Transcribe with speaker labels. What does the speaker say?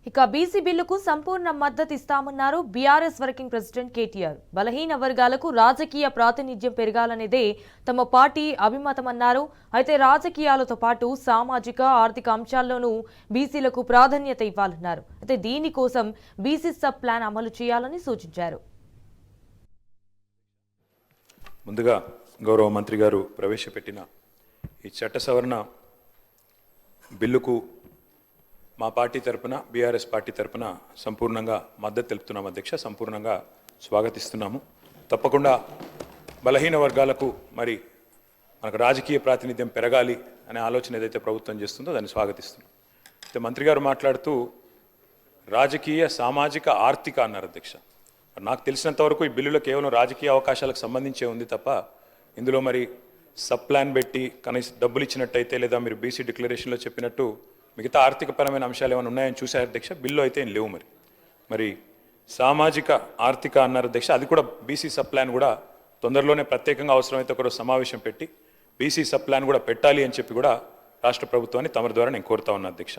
Speaker 1: ఇక బీసీ బిల్లుకు సంపూర్ణ మద్దతు ఇస్తామన్నారు బీఆర్ఎస్ వర్కింగ్ ప్రెసిడెంట్ కేటీఆర్. బలహీన వర్గాలకు రాజకీయ ప్రాతినిధ్యం పెరగాలనేదే తమ పార్టీ అభిమతమన్నారు. అయితే రాజకీయాలతో పాటు సామాజిక ఆర్థిక అంశాల్లోనూ బీసీలకు ప్రాధాన్యత ఇవ్వాలన్నారు. అయితే దీనికోసం బీసీ సబ్ ప్లాన్ అమలు చేయాలని సూచించారు.
Speaker 2: ముందుగా గౌరవ మంత్రి గారు ప్రవేశపెట్టిన ఈ చట్ట సవరణ బిల్లుకు మా పార్టీ తరపున బీఆర్ఎస్ పార్టీ తరపున సంపూర్ణంగా మద్దతు తెలుపుతున్నాం అధ్యక్ష. సంపూర్ణంగా స్వాగతిస్తున్నాము. తప్పకుండా బలహీన వర్గాలకు మనకు రాజకీయ ప్రాతినిధ్యం పెరగాలి అనే ఆలోచన ఏదైతే ప్రభుత్వం చేస్తుందో దాన్ని స్వాగతిస్తున్నాం. అయితే మంత్రి గారు మాట్లాడుతూ రాజకీయ సామాజిక ఆర్థిక అన్నారు అధ్యక్ష. నాకు తెలిసినంత వరకు ఈ బిల్లులో కేవలం రాజకీయ అవకాశాలకు సంబంధించే ఉంది తప్ప ఇందులో సబ్ ప్లాన్ పెట్టి కనీసం డబ్బులు ఇచ్చినట్టయితే లేదా మీరు బీసీ డిక్లరేషన్లో చెప్పినట్టు మిగతా ఆర్థికపరమైన అంశాలు ఏమైనా ఉన్నాయని చూశారు అధ్యక్ష. బిల్లు అయితే ఏం లేవు. మరి సామాజిక ఆర్థిక అన్నారు అధ్యక్ష. అది కూడా బీసీ సబ్ ప్లాన్ కూడా తొందరలోనే ప్రత్యేకంగా అవసరమైతే ఒక సమావేశం పెట్టి బీసీ సబ్ ప్లాన్ కూడా పెట్టాలి అని చెప్పి కూడా రాష్ట్ర ప్రభుత్వాన్ని తమరి ద్వారా నేను కోరుతా ఉన్నా అధ్యక్ష.